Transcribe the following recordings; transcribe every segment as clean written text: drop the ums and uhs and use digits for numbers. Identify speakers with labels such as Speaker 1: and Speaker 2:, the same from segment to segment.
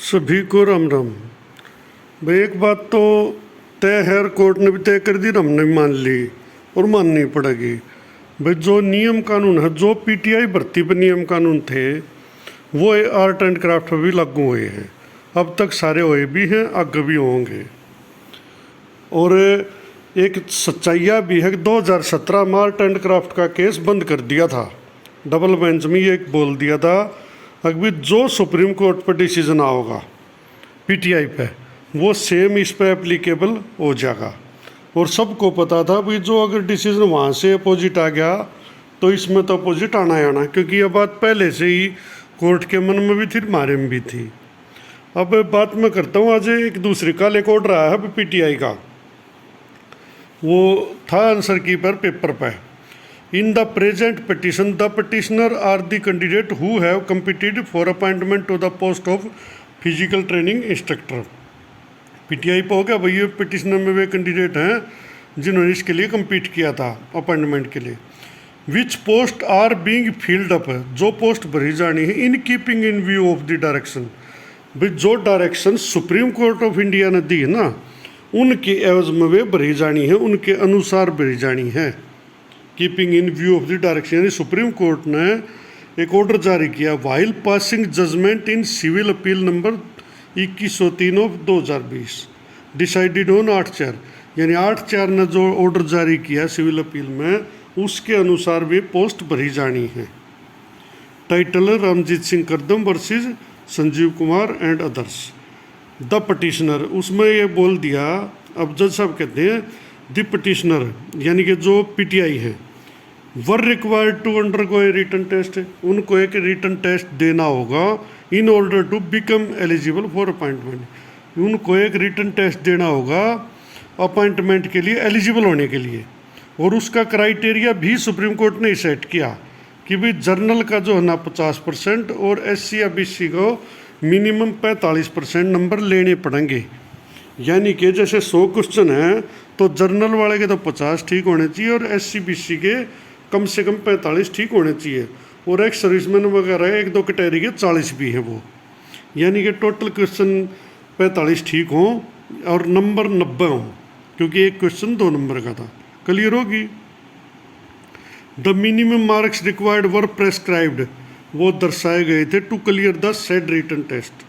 Speaker 1: सभी को राम राम। भाई एक बात तो तय है और कोर्ट ने भी तय कर दी, हमने भी मान ली और माननी पड़ेगी। भाई जो नियम कानून है, जो पीटीआई भर्ती पर नियम कानून थे वो आर्ट एंड क्राफ्ट पर भी लागू हुए हैं। अब तक सारे हुए भी हैं, आगे भी होंगे। और एक सच्चाइया भी है कि 2017 में आर्ट एंड क्राफ्ट का केस बंद कर दिया था। डबल बेंच में ये बोल दिया था अभी जो सुप्रीम कोर्ट पर डिसीजन आओगा पीटीआई पे, वो सेम इस पे एप्लीकेबल हो जाएगा। और सबको पता था भाई जो अगर डिसीजन वहाँ से अपोजिट आ गया तो इसमें तो अपोजिट आना ही आना, क्योंकि ये बात पहले से ही कोर्ट के मन में भी थी, हमारे में भी थी। अब बात मैं करता हूँ, आज एक दूसरे का एक ऑर्डर आया है पीटीआई का, वो था आंसर की पर पेपर पे। In the present petition the petitioner are the candidate who have competed for appointment to the post of physical training instructor. PTI पे हो गया भाई, ये पिटिशनर में वे कैंडिडेट हैं जिन्होंने इसके लिए कम्पीट किया था अपॉइंटमेंट के लिए। Which post are being filled up, जो पोस्ट भरी जानी है in keeping in view of the direction. भाई जो direction Supreme Court of India ने दी है ना, उनके एवज में वे भरी जानी है, उनके अनुसार भरी जानी है। Keeping in view of the direction, यानी सुप्रीम कोर्ट ने एक ऑर्डर जारी किया while passing judgement in civil appeal number 2103 of 2020 decided on 8/4, यानी 8/4 ने जो ऑर्डर जारी किया सिविल अपील में, उसके अनुसार वे पोस्ट भरी जानी है। Title Ramjeet Singh Kardam versus Sanjeev Kumar and others. The petitioner, उसमें ये बोल दिया, अब जज साहब कहते हैं द पटिशनर यानी कि जो पीटीआई है were required to undergo a written test, उनको एक रिटन टेस्ट देना होगा in order to become eligible for appointment. उनको एक रिटन टेस्ट देना होगा अपॉइंटमेंट के लिए, एलिजिबल होने के लिए। और उसका क्राइटेरिया भी सुप्रीम कोर्ट ने सेट किया कि भाई जर्नल का जो है ना 50% और एससी या बीसी को मिनिमम 45% नंबर लेने पड़ेंगे। यानी कि जैसे 100 क्वेश्चन है तो जर्नल वाले के तो 50 ठीक होने चाहिए और एससी बीसी के कम से कम 45 ठीक होने चाहिए। और एक सर्विसमैन वगैरह एक दो कैटेगरी के 40 भी है वो, यानी कि टोटल क्वेश्चन 45 ठीक हों और नंबर 90 हों, क्योंकि एक क्वेश्चन 2 नंबर का था। क्लियर होगी। The minimum marks required were prescribed, वो दर्शाए गए थे to clear the said written test.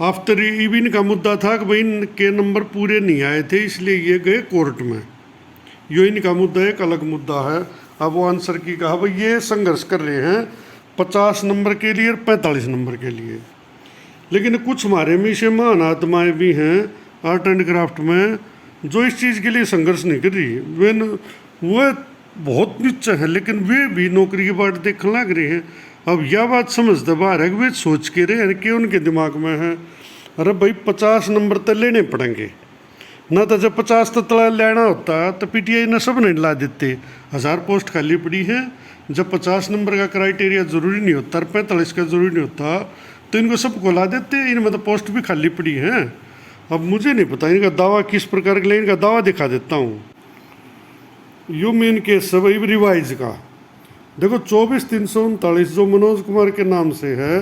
Speaker 1: After even का मुद्दा था कि भाई इनके नंबर पूरे नहीं आए थे, इसलिए ये गए कोर्ट में। यो इनका मुद्दा एक अलग मुद्दा है। अब वो आंसर की कहा भाई ये संघर्ष कर रहे हैं 50 नंबर के लिए और 45 नंबर के लिए। लेकिन कुछ हमारे में से महान आत्माएँ भी हैं आर्ट एंड क्राफ्ट में जो इस चीज़ के लिए संघर्ष नहीं कर रही। वे बहुत नीचे हैं, लेकिन वे भी नौकरी की बाट देखने लग रहे हैं। अब यह बात समझते बाहर है कि वे सोच के रहे हैं कि उनके दिमाग में है अरे भाई 50 नंबर तो लेने पड़ेंगे ना, तो जब 50 तो लेना होता तो पीटीआई ने सब नहीं ला देते। 1000 पोस्ट खाली पड़ी है, जब 50 नंबर का क्राइटेरिया ज़रूरी नहीं होता, 45 का ज़रूरी नहीं होता, तो इनको सबको ला देते। इनमें तो पोस्ट भी खाली पड़ी हैं। अब मुझे नहीं पता इनका दावा किस प्रकार का, इनका दावा दिखा देता हूँ। यो मेन केस है भाई रिवाइज का। देखो 24,339 जो मनोज कुमार के नाम से है,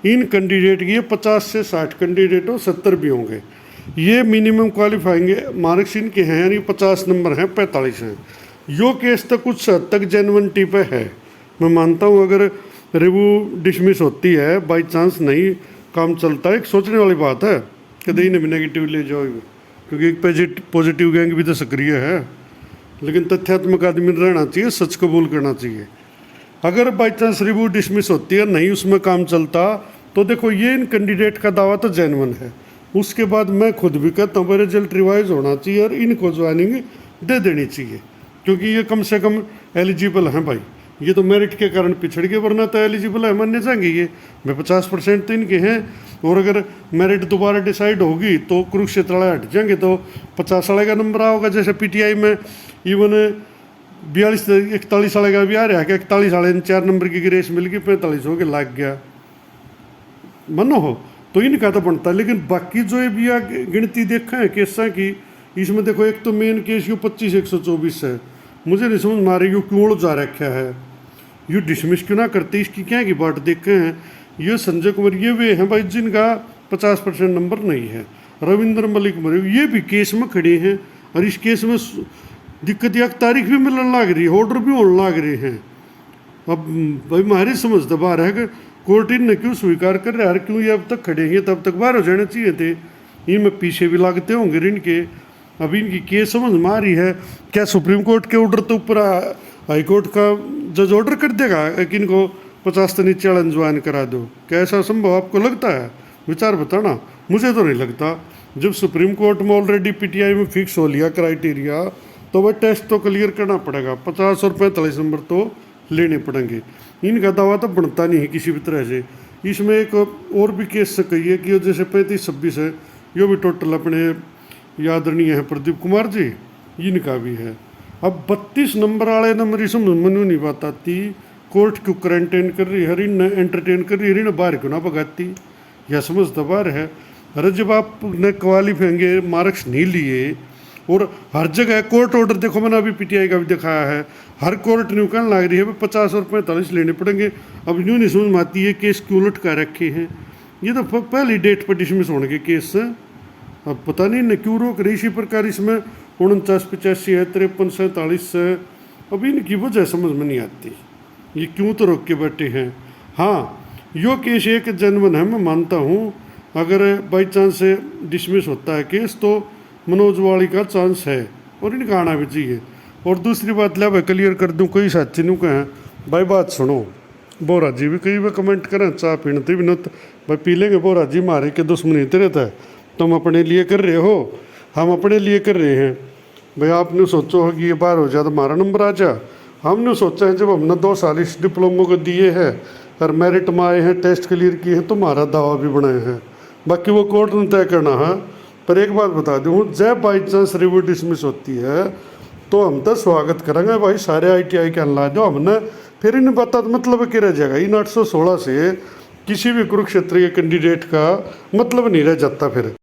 Speaker 1: इन कैंडिडेट की 50 से 60 कैंडिडेट हो, 70 भी होंगे। ये मिनिमम क्वालिफाइंग मार्क्स इनके हैं, यानी 50 नंबर हैं, 45 हैं। यो केस तो कुछ हद तक जेन्युइनिटी पे है। मैं मानता हूँ अगर रिव्यू डिसमिस होती है, बाई चांस नहीं काम चलता है, एक सोचने वाली बात है कि दही ने भी नेगेटिव ले जाओ, क्योंकि एक पॉजिटिव गैंग भी तो सक्रिय है। लेकिन तथ्यात्मक आदमी रहना चाहिए, सच कबूल करना चाहिए। अगर बाई चांस रिव्यू डिसमिस होती है, नहीं उसमें काम चलता, तो देखो ये इन कैंडिडेट का दावा तो जेन्युइन है। उसके बाद मैं खुद भी कहता हूँ रिजल्ट रिवाइज होना चाहिए और इनको ज्वाइनिंग दे देनी चाहिए, क्योंकि ये कम से कम एलिजिबल हैं भाई। ये तो मेरिट के कारण पिछड़ गए, वरना तो एलिजिबल है, मानने जाएंगे ये। मैं 50% तो इनके हैं, और अगर मेरिट दोबारा डिसाइड होगी तो कुरुक्षेत्र वाले हट जाएंगे, तो 50 वाले का नंबर आओगा। जैसे पीटीआई में इवन 42-41 वाले का भी आ रहा है कि 41 वाले 4 नंबर की ग्रेस मिल गई, 45 हो के लाग गया, मनो हो तो इनका तो बनता है। लेकिन बाकी जो ये भी गिनती देखा है केसा की, इसमें देखो एक तो मेन केस यू 25,124 है। मुझे नहीं समझ में आ रही यू क्यों जा रखा है, यू डिसमिस क्यों ना करते, इसकी क्या की बात देखे हैं। ये संजय कुमार ये वे हैं भाई जिनका 50% नंबर नहीं है। रविंद्र मलिक मरे ये भी केस में खड़े हैं, और इस केस में दिक्कत एक तारीख भी मिलने लग रही है, ऑर्डर भी होने लग रहे हैं। अब भाई हमारी समझ तो बाहर है कि कोर्ट इनने क्यों स्वीकार कर रहा है, क्यों ये अब तक खड़े हैं, तब तक बाहर हो जाने चाहिए थे। इनमें पीछे भी लागते होंगे इनके। अब इनकी केस समझ में आ रही है, क्या सुप्रीम कोर्ट के ऑर्डर तो ऊपर हाई कोर्ट का जज ऑर्डर कर देगा कि इनको 50 से नीचे चैलेंज ज्वाइन करा दो? क्या ऐसा संभव आपको लगता है? विचार बताना। मुझे तो नहीं लगता। जब सुप्रीम कोर्ट में ऑलरेडी पीटीआई में फिक्स हो लिया क्राइटेरिया, तो वह टेस्ट तो क्लियर करना पड़ेगा। 50 और 45 नंबर तो लेने पड़ेंगे। इनका दावा तो बनता नहीं है किसी भी तरह से। इसमें एक और भी केस से कही है कि जैसे 35-26 है, ये भी टोटल अपने आदरणीय है प्रदीप कुमार जी, इनका भी है। अब 32 नंबर वाले नंबर इसमें मनु नहीं बात आती, कोर्ट क्यों क्वारंटाइन कर रही है, इन एंटरटेन कर रही है, इन बाहर क्यों ना भगाती, यह समझ तो बाहर है। अरे जब आपने क्वालिफाइंगे मार्क्स नहीं लिए, और हर जगह कोर्ट ऑर्डर देखो, मैंने अभी पीटीआई का भी दिखाया है, हर कोर्ट न्यू कहने लग रही है 50 और 45 लेने पड़ेंगे। अब न्यू नहीं समझ में आती है, केस क्यों उलट कर रखे हैं। ये तो पहली डेट पर डिसमिस होने के केस है। अब पता नहीं इन्हें क्यों रोक रही। इसी प्रकार इसमें 49-85 है, 53-47 है। अब इनकी वजह समझ में नहीं आती, ये क्यों तो रोक के बैठे हैं। हाँ, यो केस एक जेन्युइन है, मैं मानता हूँ। अगर बाई चांस से डिसमिस होता है केस, तो मनोज वाली का चांस है, और इनका आना भी चाहिए। और दूसरी बात ले भाई क्लियर कर दूँ, कोई साथी नहीं कहें भाई बात सुनो। बोरा जी भी कई बार कमेंट करें, चाह पीनते भी नत भाई पी लेंगे, बोरा जी मारे के दुश्मनी तेरे था, तुम अपने लिए कर रहे हो, हम अपने लिए कर रहे हैं। भाई आपने सोचो हो कि ये बार हो जाए तो हमारा नंबर आ जा। हमने सोचा है जब हमने 2 साल इस डिप्लोमा को दिए हैं और मेरिट में आए हैं, टेस्ट क्लियर किए हैं, तो हमारा दावा भी बनाए हैं। बाकी वो कोर्ट ने तय करना है। पर एक बात बता दूँ, जब बाई चांस रिव्यू डिसमिस होती है तो हम तो स्वागत करेंगे भाई, सारे ITI के ला दो हमने, फिर इन बता मतलब क्या रह जाएगा। इन 816 से किसी भी कुरुक्षेत्र के कैंडिडेट का मतलब नहीं रह जाता फिर।